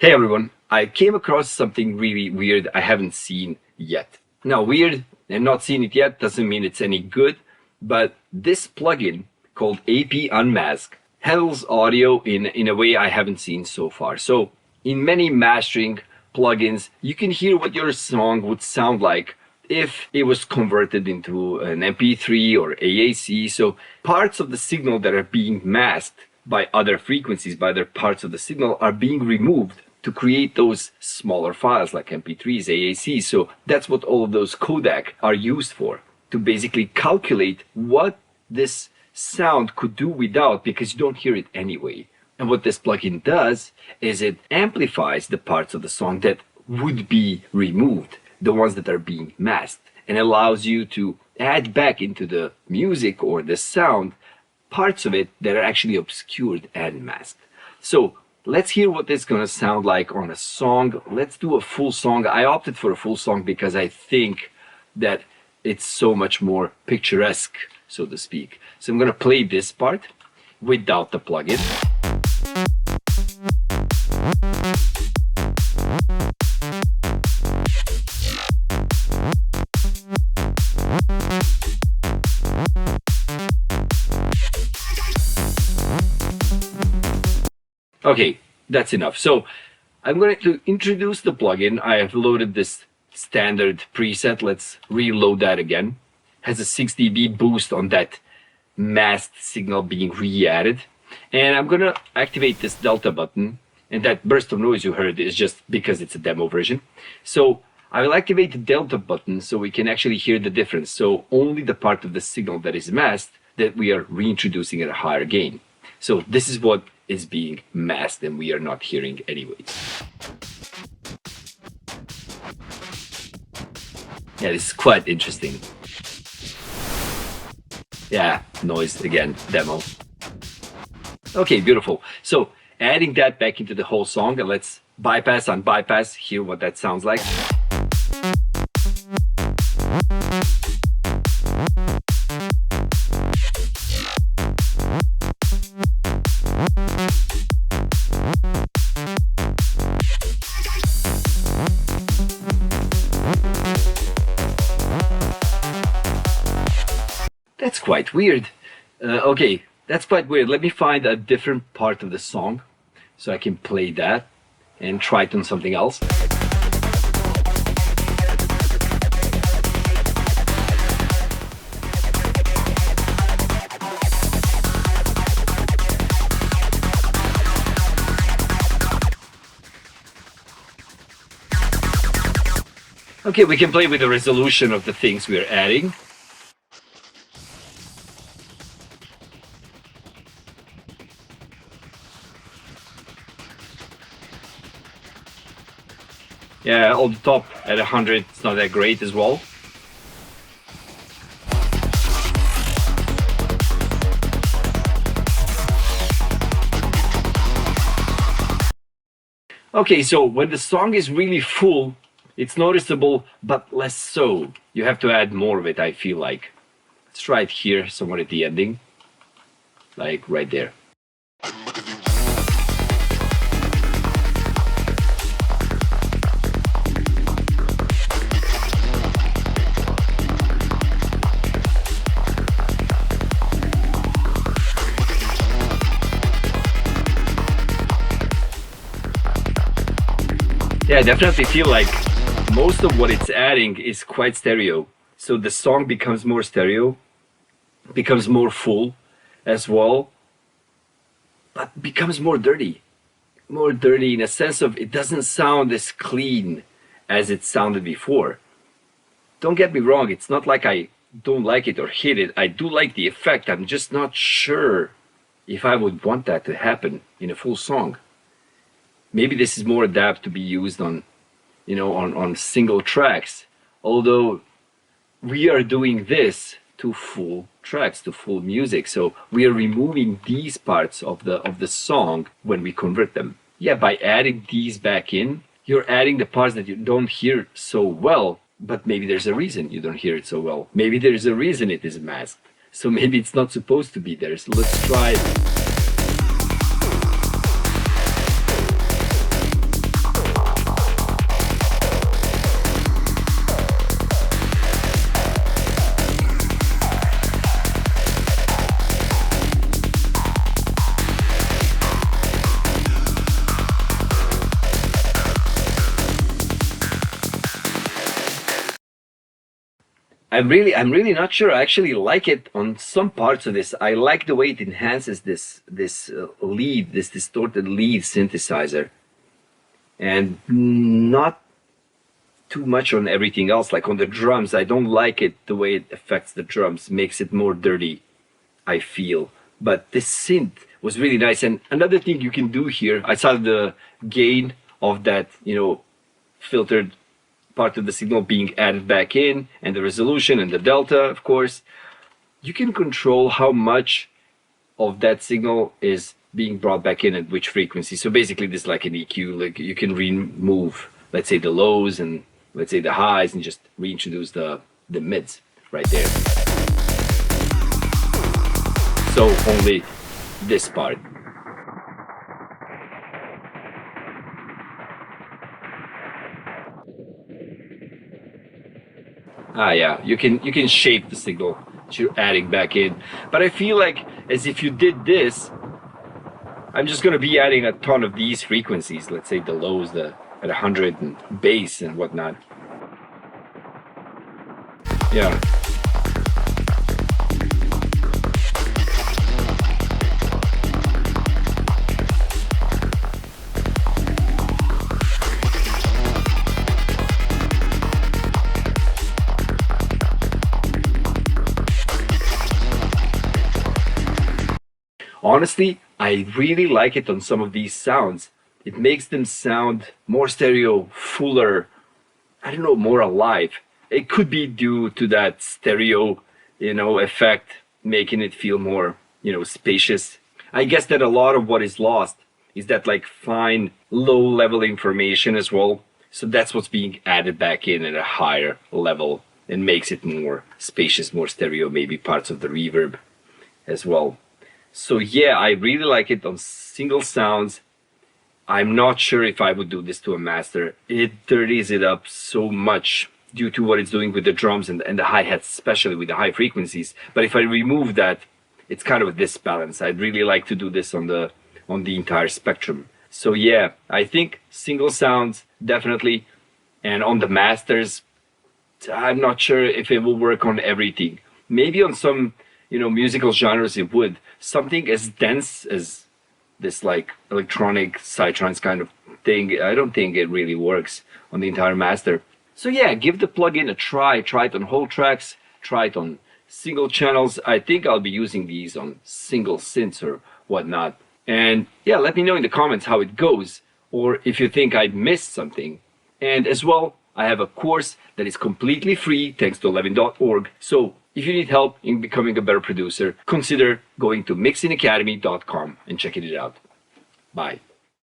Hey everyone, I came across something really weird I haven't seen yet. Now, weird and not seen it yet doesn't mean it's any good, but this plugin called AP Unmask handles audio in a way I haven't seen so far. So, in many mastering plugins, you can hear what your song would sound like if it was converted into an MP3 or AAC. So, parts of the signal that are being masked by other frequencies, by other parts of the signal, are being removed to create those smaller files like MP3s, AACs. So that's what all of those codec are used for, to basically calculate what this sound could do without, because you don't hear it anyway. And what this plugin does is it amplifies the parts of the song that would be removed, the ones that are being masked, and allows you to add back into the music or the sound parts of it that are actually obscured and masked. So let's hear what this is going to sound like on a song. Let's do a full song. I opted for a full song because I think that it's so much more picturesque, so to speak. So I'm going to play this part without the plugin. Okay, that's enough. So I'm going to introduce the plugin. I have loaded this standard preset. Let's reload that again. Has a 6 dB boost on that masked signal being re-added. And I'm going to activate this delta button. And that burst of noise you heard is just because it's a demo version. So I will activate the delta button so we can actually hear the difference. So only the part of the signal that is masked that we are reintroducing at a higher gain. So this is what is being masked and we are not hearing anyways. Yeah, this is quite interesting. Yeah, noise again, demo. Okay, beautiful. So adding that back into the whole song, and let's bypass on bypass, hear what that sounds like. That's quite weird. Okay, that's quite weird. Let me find a different part of the song so I can play that and try it on something else. Okay, we can play with the resolution of the things we're adding. Yeah, on the top at 100, it's not that great as well. Okay, so when the song is really full, it's noticeable, but less so. You have to add more of it, I feel like. Let's try it here, somewhere at the ending. Like right there. Yeah, I definitely feel like most of what it's adding is quite stereo. So the song becomes more stereo, becomes more full as well, but becomes more dirty. More dirty in a sense of it doesn't sound as clean as it sounded before. Don't get me wrong, it's not like I don't like it or hate it. I do like the effect. I'm just not sure if I would want that to happen in a full song. Maybe this is more adapt to be used on, you know, on single tracks. Although we are doing this to full tracks, to full music. So we are removing these parts of the song when we convert them. Yeah, by adding these back in, you're adding the parts that you don't hear so well, but maybe there's a reason you don't hear it so well. Maybe there's a reason it is masked. So maybe it's not supposed to be there. So let's try it. I'm really not sure. I actually like it on some parts of this. I like the way it enhances this lead, this distorted lead synthesizer, and not too much on everything else. Like on the drums, I don't like it the way it affects the drums, makes it more dirty, I feel. But this synth was really nice. And another thing you can do here, I saw the gain of that, filtered part of the signal being added back in, and the resolution and the delta, of course. You can control how much of that signal is being brought back in at which frequency. So basically this is like an EQ, like you can remove, let's say, the lows and let's say the highs, and just reintroduce the mids right there. So only this part. Yeah, you can shape the signal that you're adding back in. But I feel like as if you did this, I'm just gonna be adding a ton of these frequencies, let's say the lows, at 100 and bass and whatnot. Yeah. Honestly, I really like it on some of these sounds. It makes them sound more stereo, fuller, I don't know, more alive. It could be due to that stereo, effect, making it feel more, spacious. I guess that a lot of what is lost is that like fine, low-level information as well. So that's what's being added back in at a higher level and makes it more spacious, more stereo, maybe parts of the reverb as well. So yeah, I really like it on single sounds. I'm not sure if I would do this to a master. It dirties it up so much due to what it's doing with the drums and the hi-hats, especially with the high frequencies. But if I remove that, it's kind of a disbalance. I'd really like to do this on the entire spectrum. So yeah, I think single sounds, definitely. And on the masters, I'm not sure if it will work on everything. Maybe on some musical genres it would. Something as dense as this like electronic psytrance kind of thing, I don't think it really works on the entire master. So yeah, give the plugin a try. Try it on whole tracks, try it on single channels. I think I'll be using these on single synths or whatnot. And yeah, let me know in the comments how it goes, or if you think I missed something. And as well, I have a course that is completely free thanks to levin.org. So if you need help in becoming a better producer, consider going to mixingacademy.com and checking it out. Bye.